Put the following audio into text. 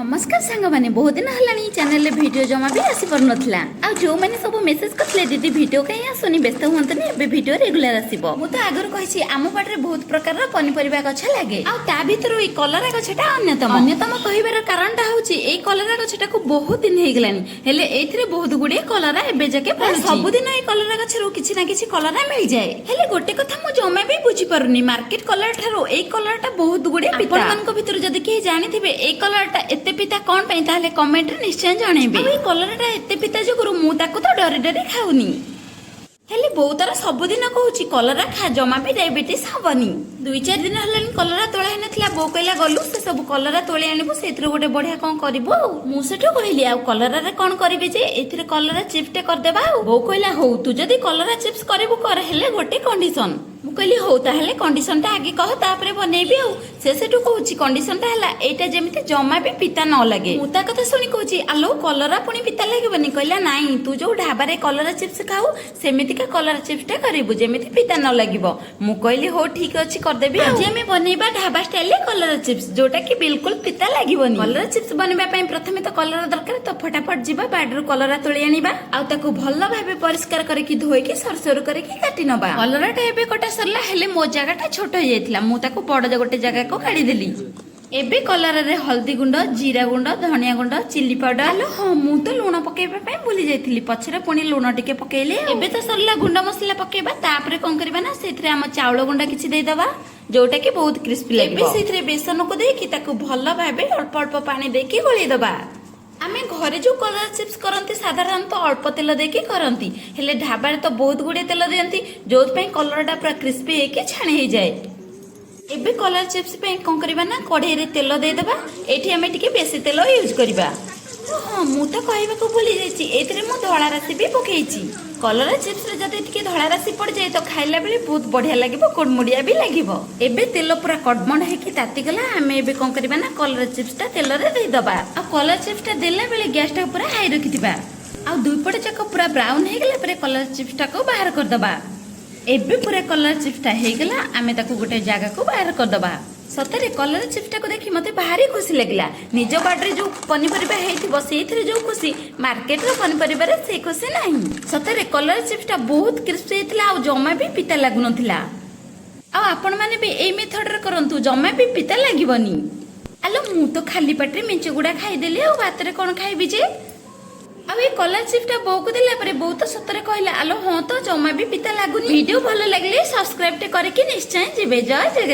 नमस्कार सांग मैंने बहुत दिन है चैनल वीडियो जमा भी आसी पार नाला आ जो मैंने सब मेसेज करते दीदी वीडियो कहीं आसुनी व्यस्त हूँ वीडियो रेगुलर आसो मुझे आगर कही आम बाटे बहुत प्रकार पनीपरिया गछ लगे आ भर ये कलरा गछटा अन्यतम कहबार कारणटा हूँ ये कलरा गछटा को बहुत दिन हो गलानी हेले बहुत गुड़े कलरा एबे जाके सबुदिन ये कलरा गछरू किसी ना किसी कलरा मिल जाए हेले गोटे कथा मुझे जमा भी बुझी पारुनी मार्केट कलर ठारो ए कलरटा बहुत गुड़े आपन भितर जदि केही जानिथिबे ए कलरटा एते पिता कौन पे ताहले कमेंट निश्चय जणेबे ए कलरटा एते पिता जो मु ताको तो डरी डरी खाउनी हेले बहुत तार सबुदिन कहूची कलरा खा जमा भी डायबिटीज हबनी 2-4 दिन हलानी कलरा तोला है नथिला बो कहला गलु से सब कलरा तोले आनिबो सेतिर गोटे बढ़िया कोन करबो मु सेठो कहली आ कलरा रे कोन करबे जे एथिरे कलरा चिप्स टे कर देबा बो कहला हो तू जदी कलरा चिप्स करबो कर हेले गोटे कंडीशन मु कहली हो ताहले कंडीशन ता आगे कह तापरे बनेबी आ से सेठो कहूची कंडीशन ता हला एटा जेमिति जमा भी पिता न लागे मु ता कथा सुनी कहूची आलो कलरा पुनी पिता लागबनी कहला नाही तू जो ढाबा रे कलरा चिप्स खाऊ सेमिति का कलरा चिप्स टा करिबु जेमिति पिता न लागिबो मु कहली हो ठीक अछि कर देबी आज हमें बनेबा ढाबा स्टाइल कलरा चिप्स जोटा कि बिल्कुल पिता लागिबनी कलरा चिप्स बनेबा पई प्रथमे तो कलरा दरकार तो फटाफट जीवा बाडरू कलरा तोଳି आनिबा आ ताको भल्ल भाबे परिष्कार करे कि धोई कि सरसर करे कि काटी नबा कलरा टा एबे कटा सरला हेले मो जगह छोट हो जाइथिला मु ताको बड़ गोटे जगह को काढी देली एबे कलर रे हल्दी गुंड जीरा गुंड धनिया गुंड चिल्ली पाउडर हेलो हाँ मु तो लुण पकेबा पई भूली जाइथिली पछरे पुनी लुण टिके पकेले एबे तो सरला गुंड मसला पकेबा तापरे कोन करबा ना सेथरे हम चावल गुंड किछि देई दबा जोटा कि बहुत क्रिस्पी लागिबो एबे सेथरे बेसन को देकी ताको भल्ल भाबे अल्प अल्प पानी देकी गोली दबा आमे घरे जो कलर चिप्स करंती साधारणतः अल्प तेल देकी करंती हेले ढाबा तो बहुत गुडे तेल दियंती जोत पई कलरटा पूरा क्रिस्पी हेके छाणी हे जाए एबे कलर चिप्स पे कोन करबा ना कढ़ाई रे तेल दे देबा एठी हमें टिके बेसी तेल यूज करबा हाँ मु तो कहबा को भूली जाइछि एथिरे मु धळा राशि भी पकेइछि कलर चिप्स रे जदि टिके धळा राशि पड़ जाए तो खाइला बेले बहुत बढ़िया लागिबो कोडमुडिया भी लागिबो एबे तेल पूरा कडमड हेकी ताती गला हमें एबे कोन करबा ना कलर चिप्स ता तेल रे दे दबा आ कलर चिप्स ता देला बेले गैस टा पूरा हाई रखिथिबा आ दुई पटे चक पूरा ब्राउन हे गेला परे कलर चिप्स टा को बाहर कर दबा एबे पूरा कलर चिप्स टा हे गेला आमे ताको गोटे जगह को बाहर कर दबा सतरे कलर चिप्स टा को देखि मते भारी खुशी लागला निज बाडरे जो पनीपरिबा हेथिबो सेथिरे जो खुशी मार्केट रो पनीपरिबा रे से खुशी नाही सतरे कलर चिप्स टा बहुत क्रिस्पी हेतला आ जमा भी पिता लागु नथिला आ आपण माने भी ए मेथड रे करंतु जमा भी पिता लागिबनी आलो मु तो खाली पेटरे मिंच गुडा खाई देली आ भात रे कोन खाइबी जे अब ये कलर चिप्स टा बो को देला परे बहुत सतरे कहला आलो हां तो जमा भी पिता लागुनी वीडियो भलो लागले सब्सक्राइब टे करे कि निश्चय जिबे जय जगन्नाथ।